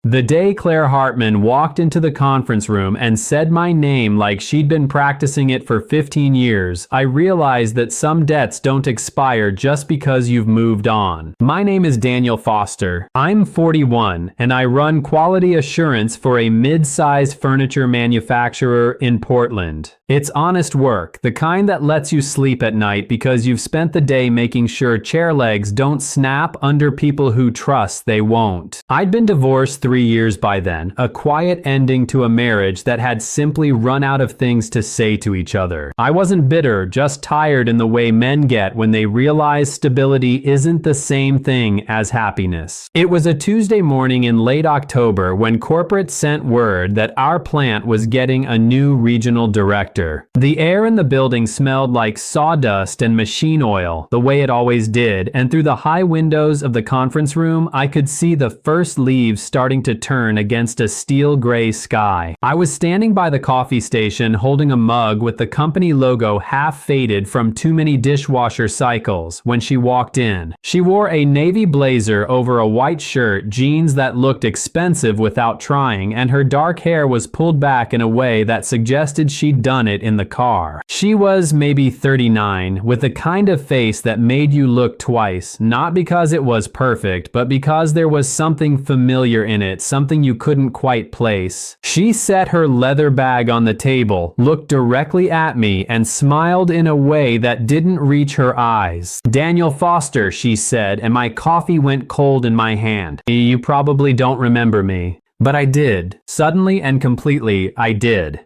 The day Claire Hartman walked into the conference room and said my name like she'd been practicing it for 15 years, I realized that some debts don't expire just because you've moved on. My name is Daniel Foster. I'm 41 and I run quality assurance for a mid-sized furniture manufacturer in Portland. It's honest work, the kind that lets you sleep at night because you've spent the day making sure chair legs don't snap under people who trust they won't. I'd been divorced 3 years by then, a quiet ending to a marriage that had simply run out of things to say to each other. I wasn't bitter, just tired in the way men get when they realize stability isn't the same thing as happiness. It was a Tuesday morning in late October when corporate sent word that our plant was getting a new regional director. The air in the building smelled like sawdust and machine oil, the way it always did, and through the high windows of the conference room, I could see the first leaves starting to turn against a steel gray sky. I was standing by the coffee station holding a mug with the company logo half faded from too many dishwasher cycles when she walked in. She wore a navy blazer over a white shirt, jeans that looked expensive without trying, and her dark hair was pulled back in a way that suggested she'd done it in the car. She was maybe 39, with the kind of face that made you look twice, not because it was perfect, but because there was something familiar in it, something you couldn't quite place. She set her leather bag on the table, looked directly at me, and smiled in a way that didn't reach her eyes. "Daniel Foster," she said, and my coffee went cold in my hand. "You probably don't remember me." But I did. Suddenly and completely, I did.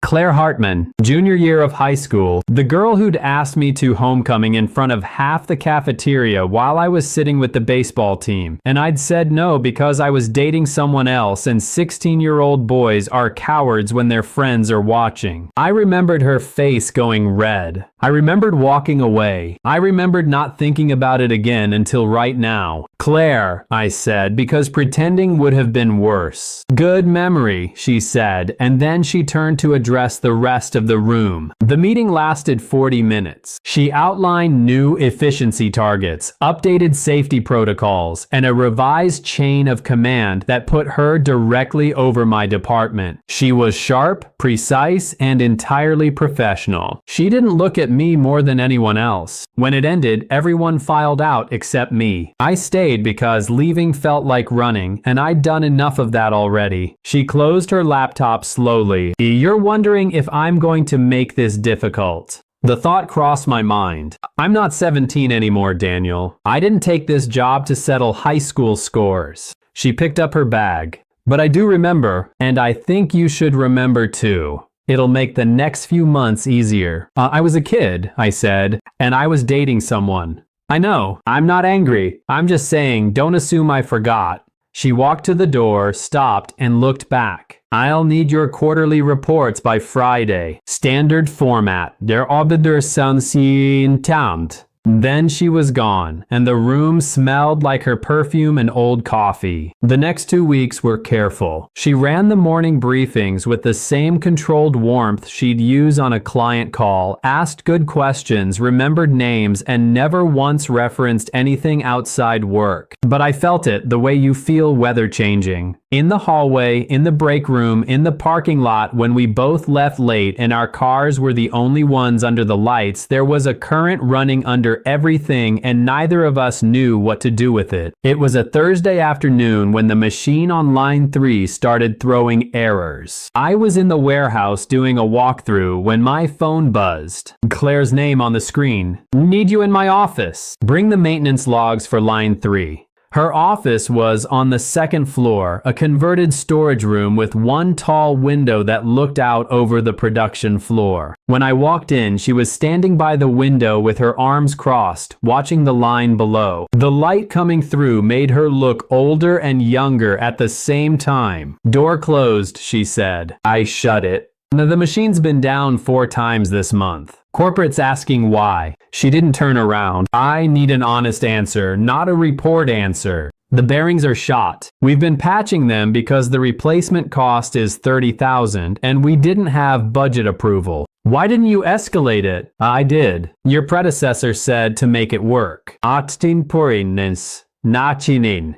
Claire Hartman, junior year of high school, the girl who'd asked me to homecoming in front of half the cafeteria while I was sitting with the baseball team, and I'd said no because I was dating someone else and 16-year-old boys are cowards when their friends are watching. I remembered her face going red. I remembered walking away. I remembered not thinking about it again until right now. "Claire," I said, because pretending would have been worse. "Good memory," she said, and then she turned to address the rest of the room. The meeting lasted 40 minutes. She outlined new efficiency targets, updated safety protocols, and a revised chain of command that put her directly over my department. She was sharp, precise, and entirely professional. She didn't look at me more than anyone else. When it ended, everyone filed out except me. I stayed because leaving felt like running, and I'd done enough of that already. She closed her laptop slowly. "You're wondering if I'm going to make this difficult." The thought crossed my mind. I'm not 17 anymore, Daniel. I didn't take this job to settle high school scores. She picked up her bag. "But I do remember, and I think you should remember too. It'll make the next few months easier." I was a kid," I said, "and I was dating someone." "I know. I'm not angry. I'm just saying, don't assume I forgot." She walked to the door, stopped, and looked back. "I'll need your quarterly reports by Friday. Standard format. Der Arbiter sind tamt." Then she was gone, and the room smelled like her perfume and old coffee. The next 2 weeks were careful. She ran the morning briefings with the same controlled warmth she'd use on a client call, asked good questions, remembered names, and never once referenced anything outside work. But I felt it the way you feel weather changing. In the hallway, in the break room, in the parking lot when we both left late and our cars were the only ones under the lights, there was a current running under everything and neither of us knew what to do with it. It was a Thursday afternoon when the machine on line 3 started throwing errors. I was in the warehouse doing a walkthrough when my phone buzzed. Claire's name on the screen. "Need you in my office. Bring the maintenance logs for line 3. Her office was on the second floor, a converted storage room with one tall window that looked out over the production floor. When I walked in, she was standing by the window with her arms crossed, watching the line below. The light coming through made her look older and younger at the same time. "Door closed," she said. I shut it. "The machine's been down 4 times this month." Corporate's asking why. She didn't turn around. "I need an honest answer, not a report answer. The bearings are shot. We've been patching them because the replacement cost is $30,000 and we didn't have budget approval. Why didn't you escalate it?" "I did. Your predecessor said to make it work." "Extemporaneous." nachinin.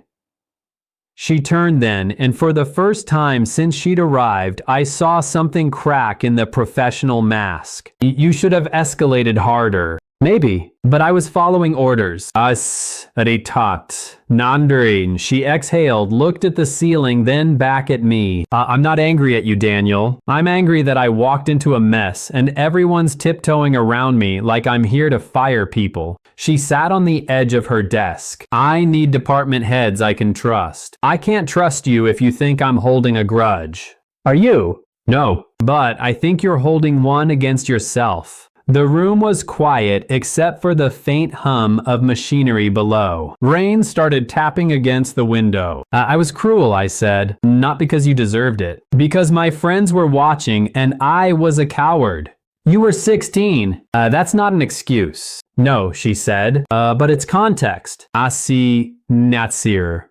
She turned then, and for the first time since she'd arrived, I saw something crack in the professional mask. You should have escalated harder. Maybe, but I was following orders. Ritat. Nandarin. She exhaled, looked at the ceiling, then back at me. I'm not angry at you, Daniel. I'm angry that I walked into a mess, and everyone's tiptoeing around me like I'm here to fire people. She sat on the edge of her desk. I need department heads I can trust. I can't trust you if you think I'm holding a grudge. Are you? No, but I think you're holding one against yourself. The room was quiet except for the faint hum of machinery below. Rain started tapping against the window. I was cruel, I said. Not because you deserved it. Because my friends were watching and I was a coward. You were 16. That's not an excuse. No, she said. But it's context. Asi Natsir.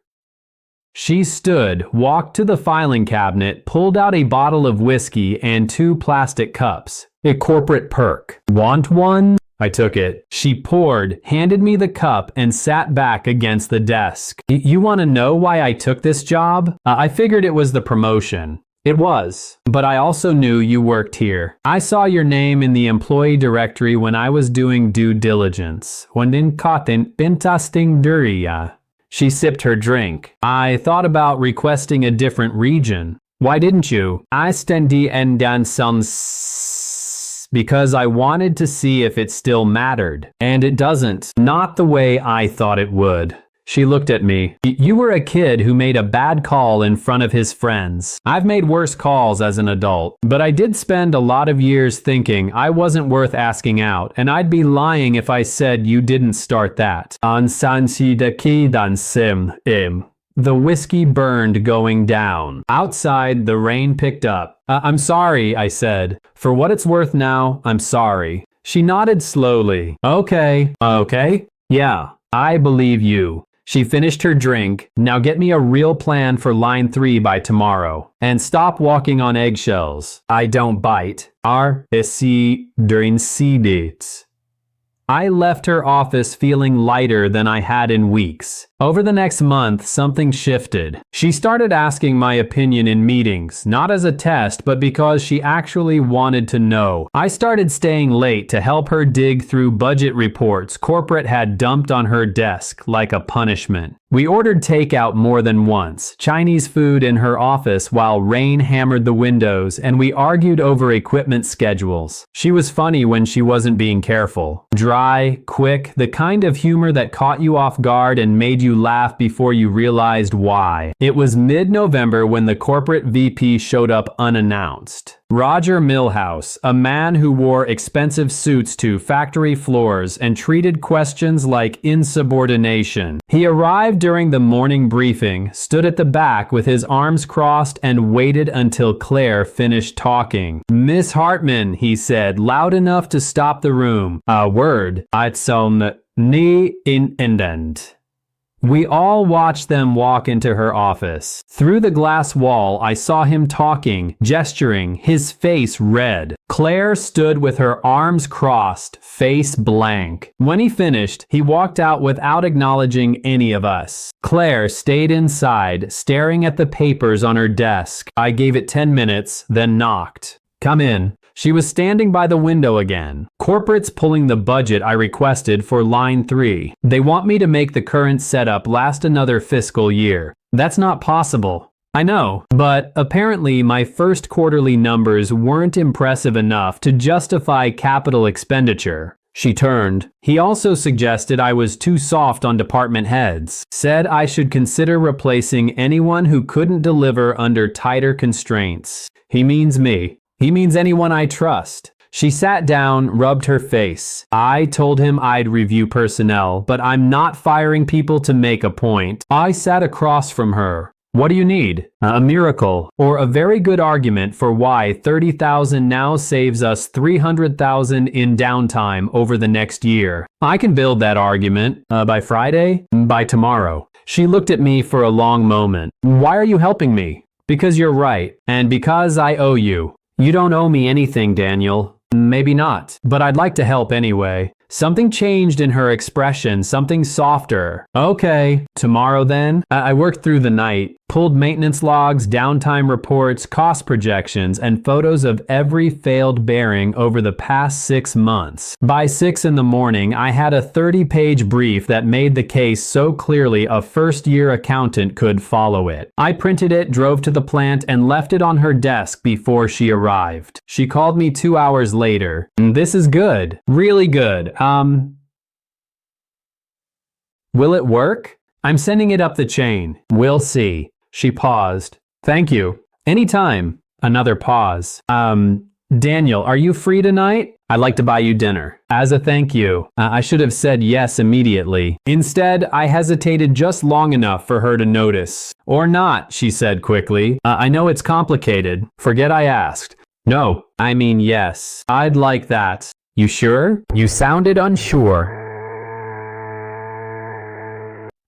She stood, walked to the filing cabinet, pulled out a bottle of whiskey and 2 plastic cups. A corporate perk. Want one? I took it. She poured, handed me the cup, and sat back against the desk. You want to know why I took this job? I figured it was the promotion. It was, but I also knew you worked here. I saw your name in the employee directory when I was doing due diligence. When katin pintasting duriya. She sipped her drink. I thought about requesting a different region. Why didn't you? I stendi endan sans because I wanted to see if it still mattered. And it doesn't. Not the way I thought it would. She looked at me. You were a kid who made a bad call in front of his friends. I've made worse calls as an adult, but I did spend a lot of years thinking I wasn't worth asking out, and I'd be lying if I said you didn't start that. The whiskey burned going down. Outside, the rain picked up. I'm sorry, I said. For what it's worth now, I'm sorry. She nodded slowly. Okay. Yeah, I believe you. She finished her drink. Now get me a real plan for line 3 by tomorrow. And stop walking on eggshells. I don't bite. During dates. I left her office feeling lighter than I had in weeks. Over the next month, something shifted. She started asking my opinion in meetings, not as a test, but because she actually wanted to know. I started staying late to help her dig through budget reports corporate had dumped on her desk like a punishment. We ordered takeout more than once, Chinese food in her office while rain hammered the windows, and we argued over equipment schedules. She was funny when she wasn't being careful. Dry, quick, the kind of humor that caught you off guard and made you laugh before you realized why. It was mid-November when the corporate VP showed up unannounced. Roger Milhouse, a man who wore expensive suits to factory floors and treated questions like insubordination. He arrived during the morning briefing, stood at the back with his arms crossed, and waited until Claire finished talking. Miss Hartman, he said, loud enough to stop the room. A word. Itson ni in endend. We all watched them walk into her office. Through the glass wall, I saw him talking, gesturing, his face red. Claire stood with her arms crossed, face blank. When he finished, he walked out without acknowledging any of us. Claire stayed inside, staring at the papers on her desk. I gave it 10 minutes, then knocked. Come in. She was standing by the window again. Corporate's pulling the budget I requested for line 3. They want me to make the current setup last another fiscal year. That's not possible. I know, but apparently my first quarterly numbers weren't impressive enough to justify capital expenditure. She turned. He also suggested I was too soft on department heads. Said I should consider replacing anyone who couldn't deliver under tighter constraints. He means me. He means anyone I trust. She sat down, rubbed her face. I told him I'd review personnel, but I'm not firing people to make a point. I sat across from her. What do you need? A miracle, or a very good argument for why 30,000 now saves us 300,000 in downtime over the next year. I can build that argument. By Friday? By tomorrow. She looked at me for a long moment. Why are you helping me? Because you're right, and because I owe you. You don't owe me anything, Daniel. Maybe not, but I'd like to help anyway. Something changed in her expression, something softer. Okay, tomorrow then? I worked through the night, pulled maintenance logs, downtime reports, cost projections, and photos of every failed bearing over the past 6 months. By 6 in the morning, I had a 30-page brief that made the case so clearly a first-year accountant could follow it. I printed it, drove to the plant, and left it on her desk before she arrived. She called me 2 hours later. This is good. Really good. Will it work? I'm sending it up the chain. We'll see. She paused. Thank you. Anytime. Another pause. Daniel, are you free tonight? I'd like to buy you dinner. As a thank you. I should have said yes immediately. Instead, I hesitated just long enough for her to notice. Or not, she said quickly. I know it's complicated. Forget I asked. No, I mean yes. I'd like that. You sure? You sounded unsure.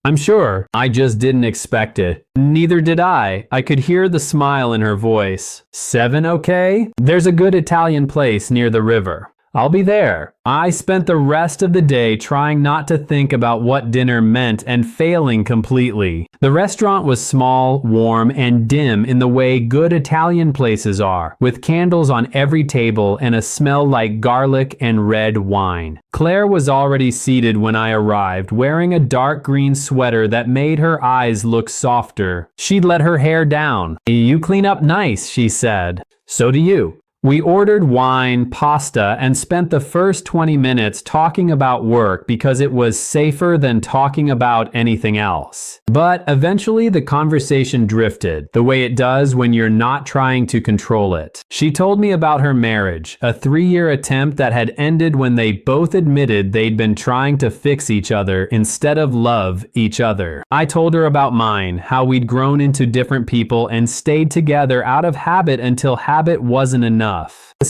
I'm sure. I just didn't expect it. Neither did I. I could hear the smile in her voice. 7 okay? There's a good Italian place near the river. I'll be there. I spent the rest of the day trying not to think about what dinner meant and failing completely. The restaurant was small, warm, and dim in the way good Italian places are, with candles on every table and a smell like garlic and red wine. Claire was already seated when I arrived, wearing a dark green sweater that made her eyes look softer. She'd let her hair down. You clean up nice, she said. So do you. We ordered wine, pasta, and spent the first 20 minutes talking about work because it was safer than talking about anything else. But eventually the conversation drifted, the way it does when you're not trying to control it. She told me about her marriage, a 3-year attempt that had ended when they both admitted they'd been trying to fix each other instead of love each other. I told her about mine, how we'd grown into different people and stayed together out of habit until habit wasn't enough.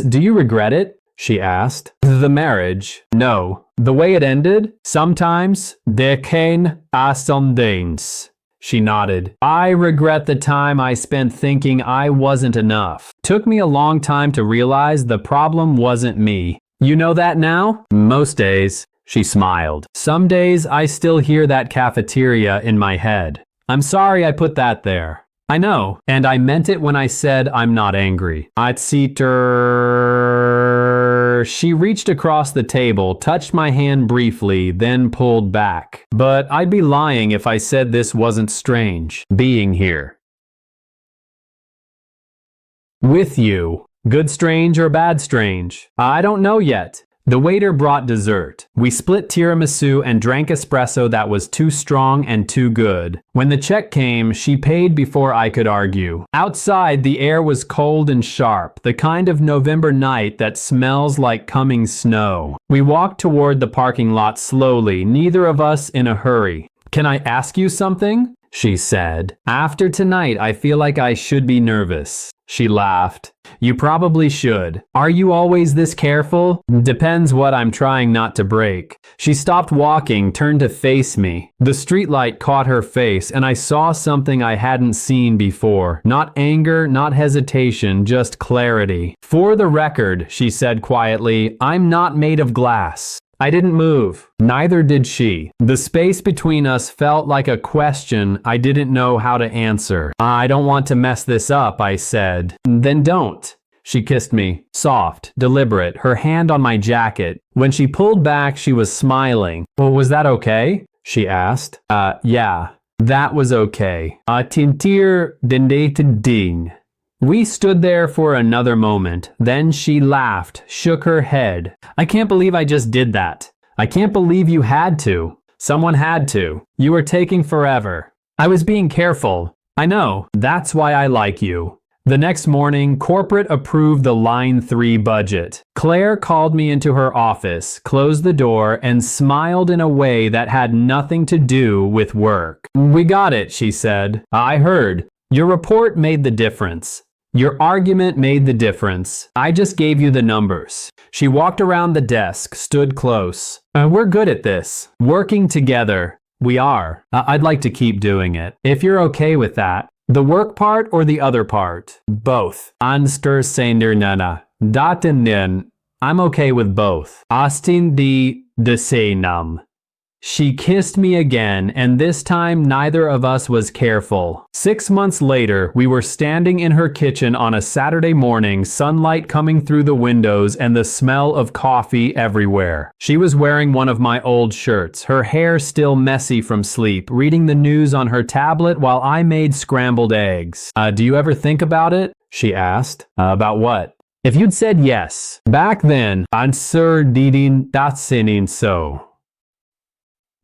Do you regret it? She asked. The marriage? No. The way it ended? Sometimes. Der kein Ascendens. She nodded. I regret the time I spent thinking I wasn't enough. Took me a long time to realize the problem wasn't me. You know that now? Most days. She smiled. Some days I still hear that cafeteria in my head. I'm sorry I put that there. I know, and I meant it when I said I'm not angry. She reached across the table, touched my hand briefly, then pulled back. But I'd be lying if I said this wasn't strange, being here. With you. Good strange or bad strange? I don't know yet. The waiter brought dessert. We split tiramisu and drank espresso that was too strong and too good. When the check came, she paid before I could argue. Outside, the air was cold and sharp, the kind of November night that smells like coming snow. We walked toward the parking lot slowly, neither of us in a hurry. Can I ask you something? She said. After tonight, I feel like I should be nervous. She laughed. You probably should. Are you always this careful? Depends what I'm trying not to break. She stopped walking, turned to face me. The streetlight caught her face, and I saw something I hadn't seen before. Not anger, not hesitation, just clarity. For the record, she said quietly, I'm not made of glass. I didn't move. Neither did she. The space between us felt like a question I didn't know how to answer. I don't want to mess this up, I said. Then don't. She kissed me. Soft, deliberate, her hand on my jacket. When she pulled back, she was smiling. Well, was that okay? She asked. Yeah. That was okay. Tintir ding. We stood there for another moment. Then she laughed, shook her head. I can't believe I just did that. I can't believe you had to. Someone had to. You were taking forever. I was being careful. I know. That's why I like you. The next morning, corporate approved the Line 3 budget. Claire called me into her office, closed the door, and smiled in a way that had nothing to do with work. We got it, she said. I heard. Your report made the difference. Your argument made the difference. I just gave you the numbers. She walked around the desk, stood close. We're good at this. Working together. We are. I'd like to keep doing it. If you're okay with that. The work part or the other part? Both. Anster sender nana. Daten den. I'm okay with both. Astin di the same. She kissed me again, and this time neither of us was careful. 6 months later, we were standing in her kitchen on a Saturday morning, sunlight coming through the windows and the smell of coffee everywhere. She was wearing one of my old shirts, her hair still messy from sleep, reading the news on her tablet while I made scrambled eggs. Do you ever think about it? She asked. About what? If you'd said yes. Back then, answer didn't that's so.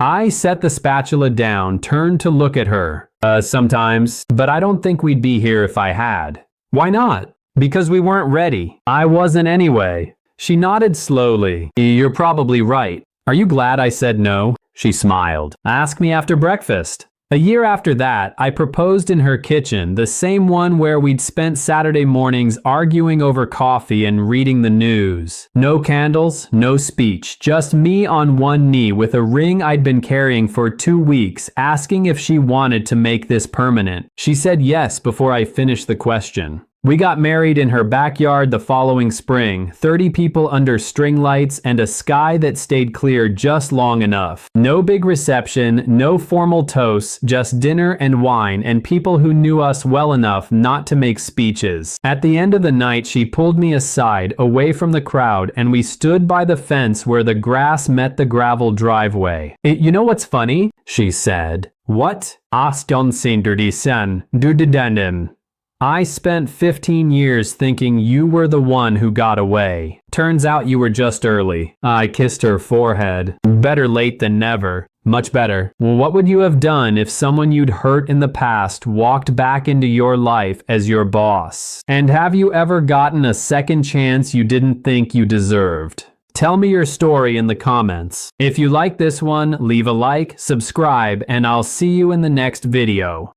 I set the spatula down, turned to look at her. Sometimes, but I don't think we'd be here if I had. Why not? Because we weren't ready. I wasn't anyway. She nodded slowly. You're probably right. Are you glad I said no? She smiled. Ask me after breakfast. A year after that, I proposed in her kitchen, the same one where we'd spent Saturday mornings arguing over coffee and reading the news. No candles, no speech, just me on one knee with a ring I'd been carrying for 2 weeks, asking if she wanted to make this permanent. She said yes before I finished the question. We got married in her backyard the following spring, 30 people under string lights and a sky that stayed clear just long enough. No big reception, no formal toasts, just dinner and wine and people who knew us well enough not to make speeches. At the end of the night, she pulled me aside, away from the crowd, and we stood by the fence where the grass met the gravel driveway. You know what's funny? She said. What? Astonsinderdi du denim. I spent 15 years thinking you were the one who got away. Turns out you were just early. I kissed her forehead. Better late than never. Much better. Well, what would you have done if someone you'd hurt in the past walked back into your life as your boss? And have you ever gotten a second chance you didn't think you deserved? Tell me your story in the comments. If you like this one, leave a like, subscribe, and I'll see you in the next video.